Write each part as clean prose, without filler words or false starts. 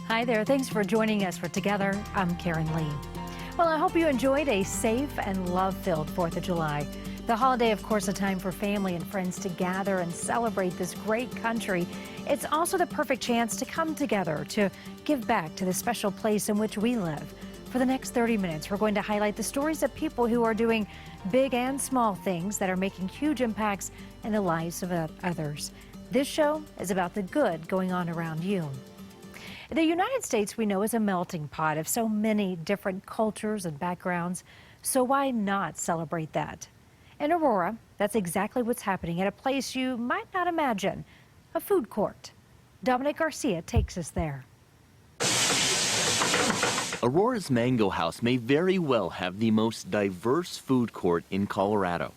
Hi there. Thanks for joining us for Together. I'm Karen Leigh. Well, I hope you enjoyed a safe and love-filled 4th of July. The holiday, of course, a time for family and friends to gather and celebrate this great country. It's also the perfect chance to come together to give back to the special place in which we live. For the next 30 minutes, we're going to highlight the stories of people who are doing big and small things that are making huge impacts in the lives of others. This show is about the good going on around you. The United States, we know, is a melting pot of so many different cultures and backgrounds, so why not celebrate that? In Aurora, that's exactly what's happening at a place you might not imagine, a food court. Dominic Garcia takes us there. Aurora's Mango House may very well have the most diverse food court in Colorado.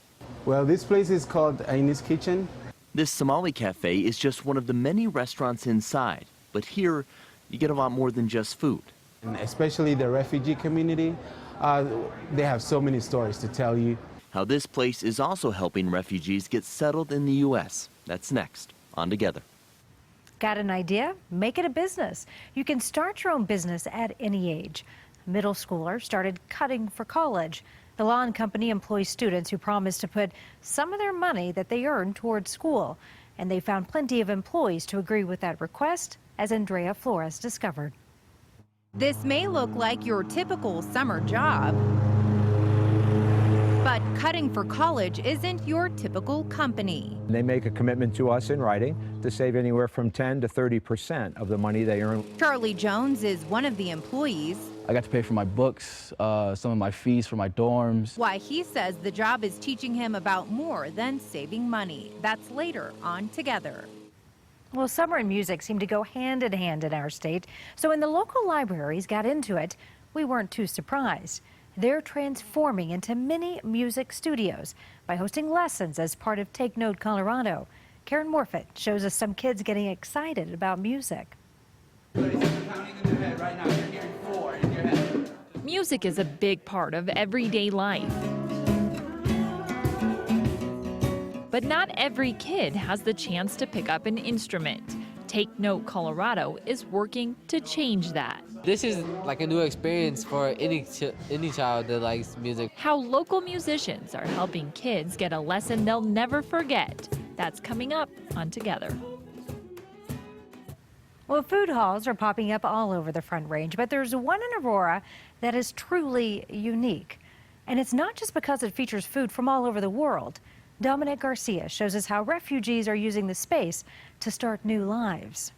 Well, this place is called Aine's Kitchen. This Somali cafe is just one of the many restaurants inside, but here you get a lot more than just food. And especially the refugee community, they have so many stories to tell you. How this place is also helping refugees get settled in the U.S. That's next on Together. Got an idea? Make it a business. You can start your own business at any age. A middle schooler started cutting for college. The lawn company employs students who promise to put some of their money that they earn towards school. And they found plenty of employees to agree with that request, as Andrea Flores discovered. This may look like your typical summer job, but cutting for college isn't your typical company. They make a commitment to us in writing to save anywhere from 10 to 30% of the money they earn. Charlie Jones is one of the employees. I got to pay for my books, some of my fees for my dorms. Why he says the job is teaching him about more than saving money. That's later on Together. Well, summer and music seem to go hand in hand in our state. So when the local libraries got into it, we weren't too surprised. They're transforming into mini music studios by hosting lessons as part of Take Note Colorado. Karen Morfitt shows us some kids getting excited about music. Music is a big part of everyday life. But not every kid has the chance to pick up an instrument. Take Note Colorado is working to change that. This is like a new experience for any child that likes music. How local musicians are helping kids get a lesson they'll never forget. That's coming up on Together. Well, food halls are popping up all over the Front Range, but there's one in Aurora that is truly unique. And it's not just because it features food from all over the world. Dominic Garcia shows us how refugees are using the space to start new lives.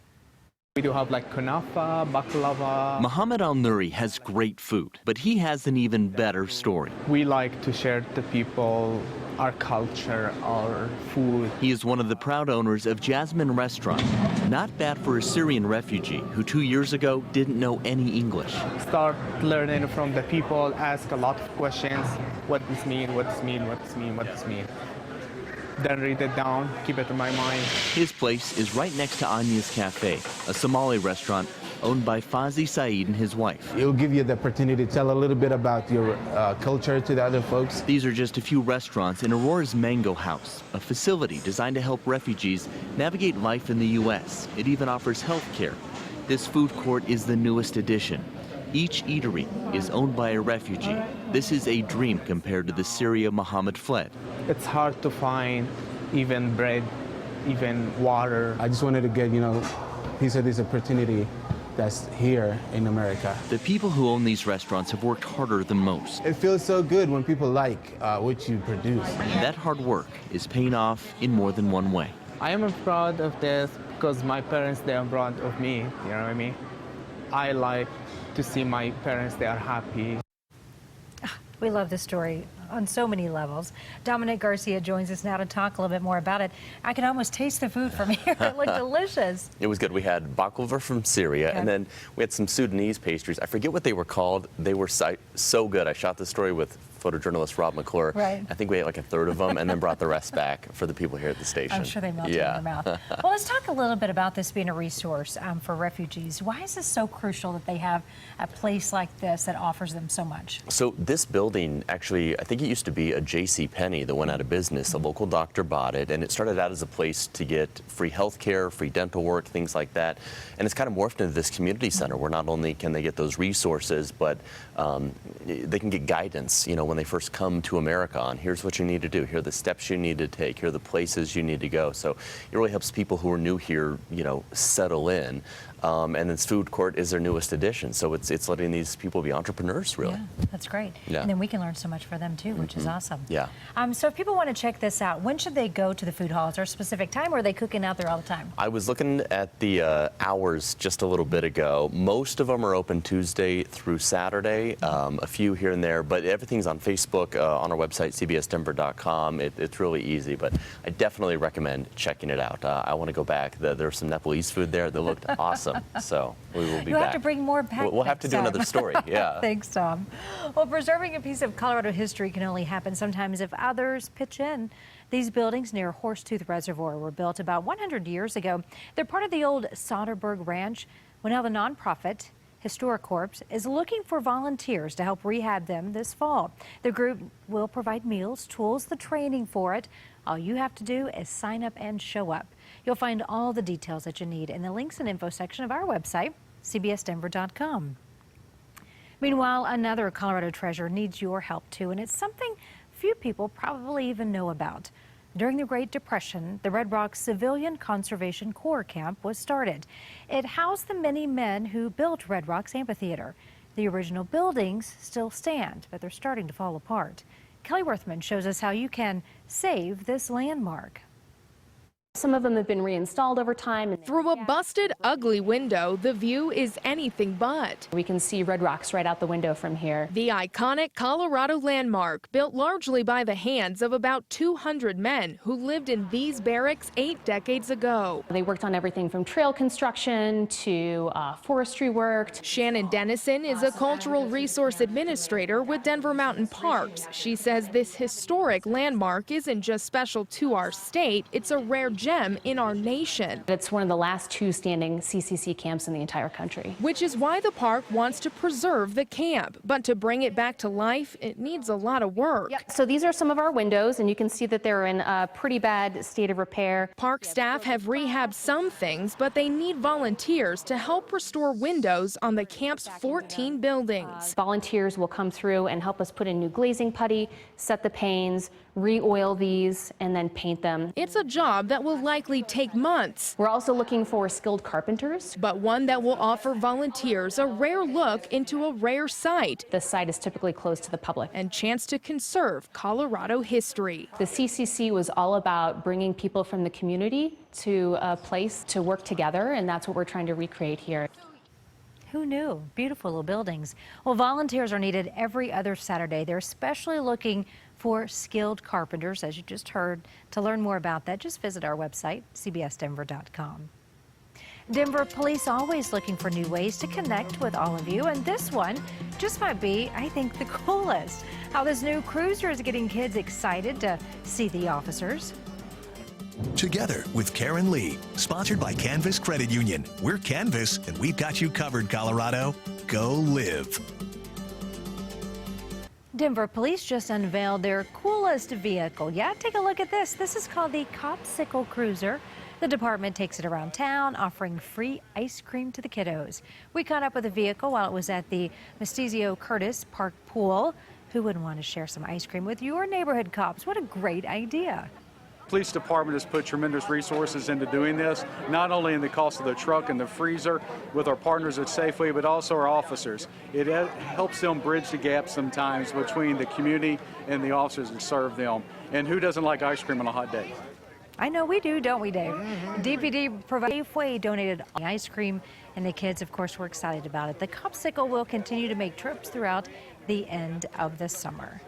We do have like kunafa, baklava. Mohammed Al-Nuri has great food, but he has an even better story. We like to share the people, our culture, our food. He is one of the proud owners of Jasmine Restaurant. Not bad for a Syrian refugee who 2 years ago didn't know any English. Start learning from the people, ask a lot of questions. What this mean, what this mean, what this mean, what this mean. Then read it down, keep it in my mind. His place is right next to Anya's Cafe, a Somali restaurant owned by Fazi Saeed and his wife. It'll give you the opportunity to tell a little bit about your culture to the other folks. These are just a few restaurants in Aurora's Mango House, a facility designed to help refugees navigate life in the U.S. It even offers health care. This food court is the newest addition. Each eatery is owned by a refugee. This is a dream compared to the Syria Muhammad fled. It's hard to find even bread, even water. I just wanted to get, piece of this opportunity that's here in America. The people who own these restaurants have worked harder than most. It feels so good when people like what you produce. That hard work is paying off in more than one way. I am proud of this because my parents, they are proud of me, you know what I mean? I like to see my parents, they are happy. We love this story on so many levels. Dominic Garcia joins us now to talk a little bit more about it. I can almost taste the food from here. It looked delicious. It was good. We had baklava from Syria, and then we had some Sudanese pastries. I forget what they were called. They were so good. I shot the story with photojournalist Rob McClure. Right. I think we ate like a third of them and then brought the rest back for the people here at the station. I'm sure they melted in their mouth. Well, let's talk a little bit about this being a resource for refugees. Why is this so crucial that they have a place like this that offers them so much? So this building, actually, I think it used to be a J.C. Penney that went out of business. A local doctor bought it, and it started out as a place to get free health care, free dental work, things like that. And it's kind of morphed into this community center where not only can they get those resources, but they can get guidance, you know, when they first come to America on here's what you need to do, here are the steps you need to take, here are the places you need to go. So it really helps people who are new here, you know, settle in. And this food court is their newest addition. So it's letting these people be entrepreneurs, really. Yeah, that's great. Yeah. And then we can learn so much for them too, which is awesome. Yeah. So if people want to check this out, when should they go to the food hall? Is there a specific time, or are they cooking out there all the time? I was looking at the hours just a little bit ago. Most of them are open Tuesday through Saturday, a few here and there, but everything's on Facebook, on our website, CBSDenver.com. It's really easy, but I definitely recommend checking it out. I want to go back. There was some Nepalese food there that looked awesome, so we will be You'll back. have to bring more back. We'll have to do another story, yeah. Thanks, Tom. Well, preserving a piece of Colorado history can only happen sometimes if others pitch in. These buildings near Horsetooth Reservoir were built about 100 years ago. They're part of the old Soderberg Ranch. Well, now the nonprofit HistoriCorps is looking for volunteers to help rehab them this fall. The group will provide meals, tools, the training for it. All you have to do is sign up and show up. You'll find all the details that you need in the links and info section of our website, CBSDenver.com. Meanwhile, another Colorado treasure needs your help too, and it's something few people probably even know about. During the Great Depression, the Red Rocks Civilian Conservation Corps Camp was started. It housed the many men who built Red Rocks Amphitheater. The original buildings still stand, but they're starting to fall apart. Kelly Worthman shows us how you can save this landmark. Some of them have been reinstalled over time. Through a busted, ugly window, the view is anything but. We can see Red Rocks right out the window from here. The iconic Colorado landmark, built largely by the hands of about 200 men who lived in these barracks 8 decades ago. They worked on everything from trail construction to forestry work. Shannon Dennison is a cultural resource administrator with Denver Mountain Parks. She says this historic landmark isn't just special to our state, it's a rare gem in our nation. It's one of the last 2 standing CCC camps in the entire country. Which is why the park wants to preserve the camp. But to bring it back to life, it needs a lot of work. Yep. So these are some of our windows, and you can see that they're in a pretty bad state of repair. Park staff have rehabbed some things, but they need volunteers to help restore windows on the camp's 14 buildings. Volunteers will come through and help us put in new glazing putty, set the panes, re-oil these, and then paint them. It's a job that will likely take months. We're also looking for skilled carpenters, but one that will offer volunteers a rare look into a rare site. The site is typically closed to the public. And chance to conserve Colorado history. The CCC was all about bringing people from the community to a place to work together, and that's what we're trying to recreate here. Who knew? Beautiful little buildings. Well, volunteers are needed every other Saturday. They're especially looking for skilled carpenters, as you just heard. To learn more about that, just visit our website, CBSDenver.com. Denver police always looking for new ways to connect with all of you, and this one just might be, I think, the coolest. How this new cruiser is getting kids excited to see the officers. Together with Karen Leigh, sponsored by Canvas Credit Union. We're Canvas, and we've got you covered, Colorado. Go live. Denver police just unveiled their coolest vehicle. Yeah, take a look at this. This is called the Copsicle Cruiser. The department takes it around town, offering free ice cream to the kiddos. We caught up with the vehicle while it was at the Mestizio Curtis Park Pool. Who wouldn't want to share some ice cream with your neighborhood cops? What a great idea. Police department has put tremendous resources into doing this, not only in the cost of the truck and the freezer with our partners at Safeway, but also our officers. It helps them bridge the gap sometimes between the community and the officers that serve them. And who doesn't like ice cream on a hot day? I know we do, don't we, Dave? DPD provided Safeway donated ice cream, and the kids, of course, were excited about it. The Copsicle will continue to make trips throughout the end of the summer.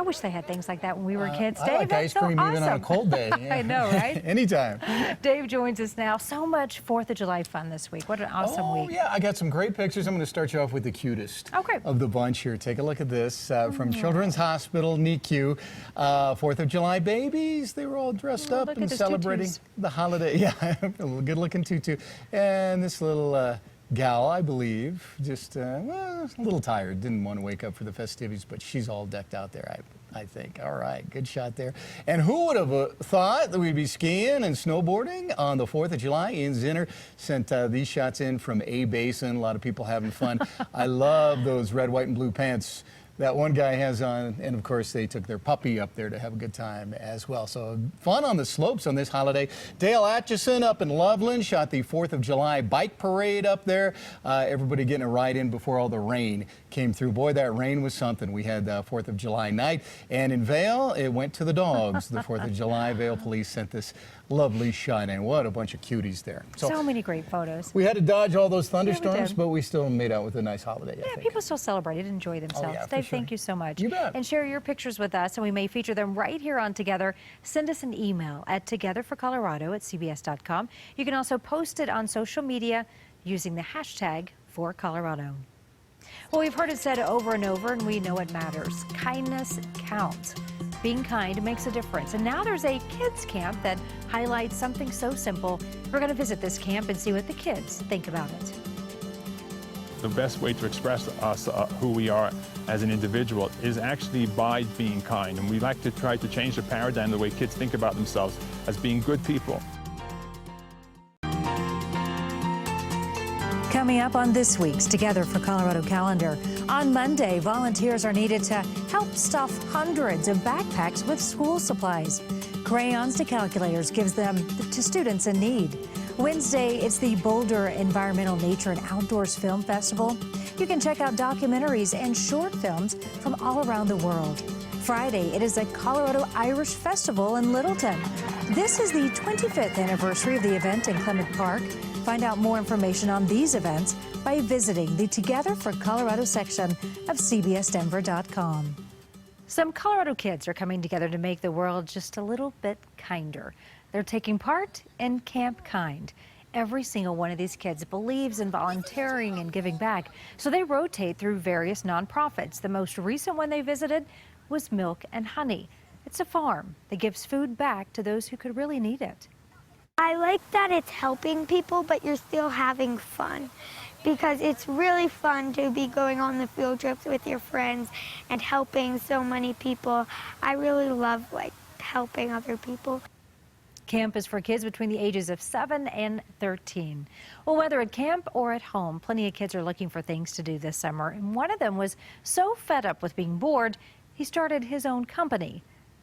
I wish they had things like that when we were kids. I Dave, like that's ice so cream even on a awesome. cold day. Yeah. I know, right? Anytime. Dave joins us now. So much 4th of July fun this week. What an awesome week. Yeah, I got some great pictures. I'm going to start you off with the cutest of the bunch here. Take a look at this from Children's Hospital, NICU. 4th of July babies. They were all dressed up and celebrating the holiday. Yeah, a good looking tutu. And this little gal, I believe, just a little tired. Didn't want to wake up for the festivities, but she's all decked out there, I think. All right, good shot there. And who would have thought that we'd be skiing and snowboarding on the 4th of July? Ian Zinner sent these shots in from A Basin. A lot of people having fun. I love those red, white, and blue pants that one guy has on, and of course they took their puppy up there to have a good time as well. So fun on the slopes on this holiday. Dale Atchison up in Loveland shot the 4th of July bike parade up there. Everybody getting a ride in before all the rain came through. Boy, that rain was something. We had 4th of July night, and in Vail, it went to the dogs. The 4th of July, Vail police sent this lovely shot, and what a bunch of cuties there. So many great photos. We had to dodge all those thunderstorms, did. but we still made out with a nice holiday. Yeah, people still celebrated, enjoy themselves. yeah, for Dave, sure. thank you so much. You bet. And share your pictures with us, and we may feature them right here on Together. Send us an email at togetherforcolorado@cbs.com. You can also post it on social media using the hashtag #4Colorado. Well, we've heard it said over and over, and we know it matters. Kindness counts. Being kind makes a difference. And now there's a kids camp that highlights something so simple. We're going to visit this camp and see what the kids think about it. The best way to express us who we are as an individual is actually by being kind. And we like to try to change the paradigm, the way kids think about themselves as being good people. Coming up on this week's Together for Colorado calendar. On Monday, volunteers are needed to help stuff hundreds of backpacks with school supplies. Crayons to calculators gives them to students in need. Wednesday, it's the Boulder Environmental Nature and Outdoors Film Festival. You can check out documentaries and short films from all around the world. Friday, it is the Colorado Irish Festival in Littleton. This is the 25th anniversary of the event in Clement Park. Find out more information on these events by visiting the Together for Colorado section of CBSDenver.com. Some Colorado kids are coming together to make the world just a little bit kinder. They're taking part in Camp Kind. Every single one of these kids believes in volunteering and giving back, so they rotate through various nonprofits. The most recent one they visited was Milk and Honey. It's a farm that gives food back to those who could really need it. I like that it's helping people, but you're still having fun, because it's really fun to be going on the field trips with your friends and helping so many people. I really love helping other people. Camp is for kids between the ages of 7 and 13. Well, whether at camp or at home, plenty of kids are looking for things to do this summer, and one of them was so fed up with being bored, he started his own company.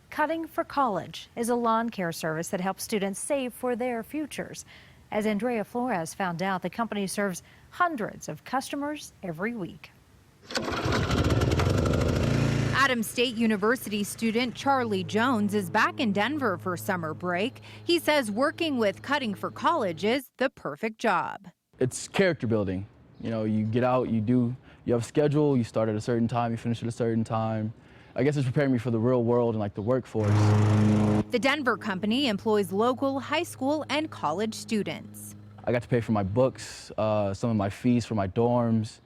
Cutting for College is a lawn care service that helps students save for their futures. As Andrea Flores found out, the company serves hundreds of customers every week. Adams State University student Charlie Jones is back in Denver for summer break. He says working with Cutting for College is the perfect job. It's character building. You know, you get out, you have a schedule, you start at a certain time, you finish at a certain time. I guess it's preparing me for the real world and the workforce. The Denver company employs local high school and college students. I got to pay for my books, some of my fees for my dorms,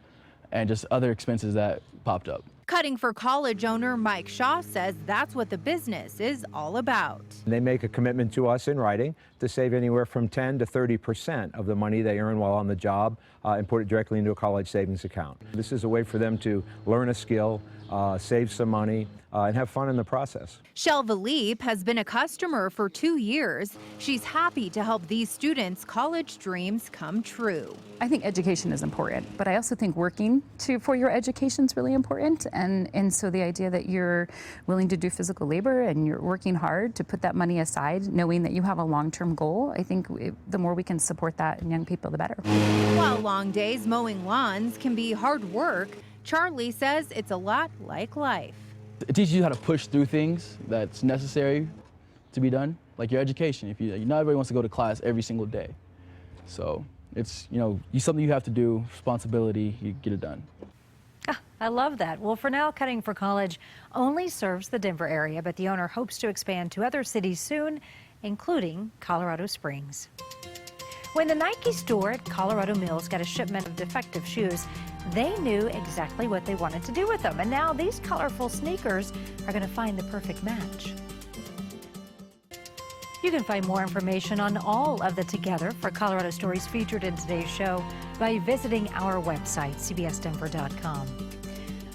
and just other expenses that popped up. Cutting for College owner Mike Shaw says that's what the business is all about. They make a commitment to us in writing to save anywhere from 10 to 30% of the money they earn while on the job and put it directly into a college savings account. This is a way for them to learn a skill, save some money, and have fun in the process. Shelva Leap has been a customer for 2 years. She's happy to help these students' college dreams come true. I think education is important, but I also think working for your education is really important. And so the idea that you're willing to do physical labor and you're working hard to put that money aside, knowing that you have a long-term goal, I think the more we can support that in young people, the better. While long days mowing lawns can be hard work, Charlie says it's a lot like life. It teaches you how to push through things that's necessary to be done, like your education. Not everybody wants to go to class every single day. So it's, something you have to do, responsibility, you get it done. I love that. Well, for now, Cutting for College only serves the Denver area, but the owner hopes to expand to other cities soon, including Colorado Springs. When the Nike store at Colorado Mills got a shipment of defective shoes, they knew exactly what they wanted to do with them. And now these colorful sneakers are going to find the perfect match. You can find more information on all of the Together for Colorado stories featured in today's show by visiting our website, cbsdenver.com.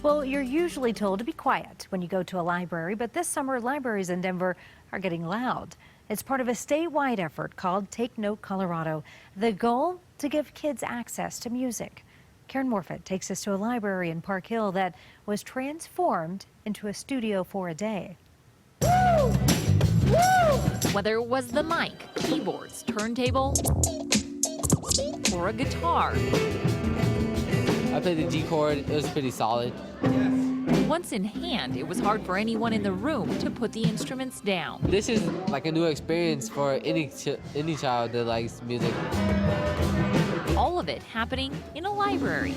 Well, you're usually told to be quiet when you go to a library, but this summer libraries in Denver are getting loud. It's part of a statewide effort called Take Note Colorado. The goal, to give kids access to music. Karen Morfitt takes us to a library in Park Hill that was transformed into a studio for a day. Woo! Woo! Whether it was the mic, keyboards, turntable, or a guitar. I played the G chord. It was pretty solid. Once in hand, it was hard for anyone in the room to put the instruments down. This is like a new experience for any child that likes music. All of it happening in a library.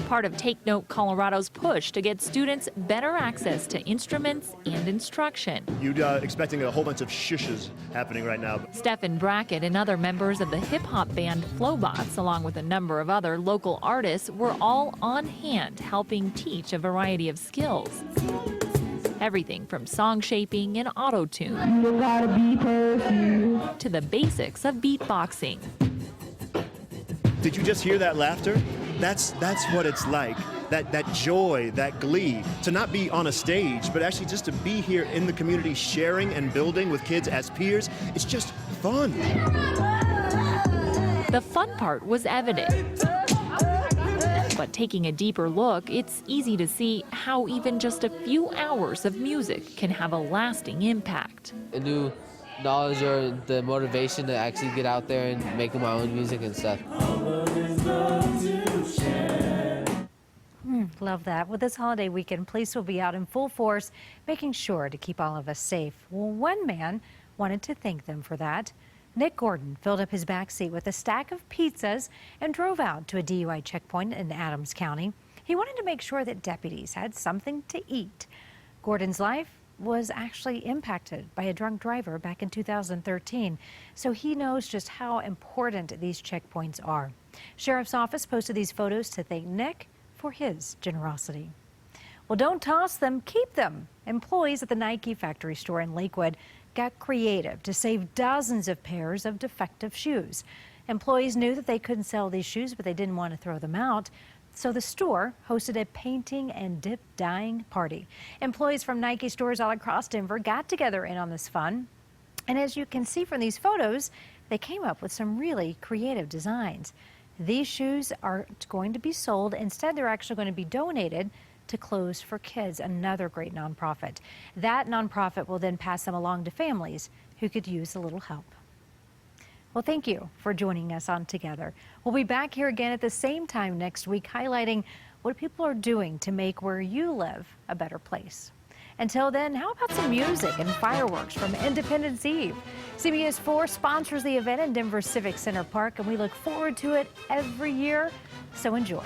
Part of Take Note Colorado's push to get students better access to instruments and instruction. You're expecting a whole bunch of shushes happening right now. Stephen Brackett and other members of the hip-hop band Flowbots, along with a number of other local artists, were all on hand helping teach a variety of skills. Everything from song shaping and auto-tune to the basics of beatboxing. Did you just hear that laughter? That's what it's like. That joy, that glee, to not be on a stage, but actually just to be here in the community sharing and building with kids as peers. It's just fun. The fun part was evident. But taking a deeper look, it's easy to see how even just a few hours of music can have a lasting impact. A new knowledge or the motivation to actually get out there and make my own music and stuff. Love that. Well, this holiday weekend, police will be out in full force, making sure to keep all of us safe. Well, one man wanted to thank them for that. Nick Gordon filled up his backseat with a stack of pizzas and drove out to a DUI checkpoint in Adams County. He wanted to make sure that deputies had something to eat. Gordon's life was actually impacted by a drunk driver back in 2013, so he knows just how important these checkpoints are. Sheriff's Office posted these photos to thank Nick for his generosity. Well, don't toss them, keep them. Employees at the Nike factory store in Lakewood got creative to save dozens of pairs of defective shoes. Employees knew that they couldn't sell these shoes, but they didn't want to throw them out. So the store hosted a painting and dip dyeing party. Employees from Nike stores all across Denver got together in on this fun. And as you can see from these photos, they came up with some really creative designs. These shoes aren't going to be sold. Instead, they're actually going to be donated to Clothes for Kids, another great nonprofit. That nonprofit will then pass them along to families who could use a little help. Well, thank you for joining us on Together. We'll be back here again at the same time next week, highlighting what people are doing to make where you live a better place. Until then, how about some music and fireworks from Independence Eve? CBS4 sponsors the event in Denver Civic Center Park, and we look forward to it every year, so enjoy.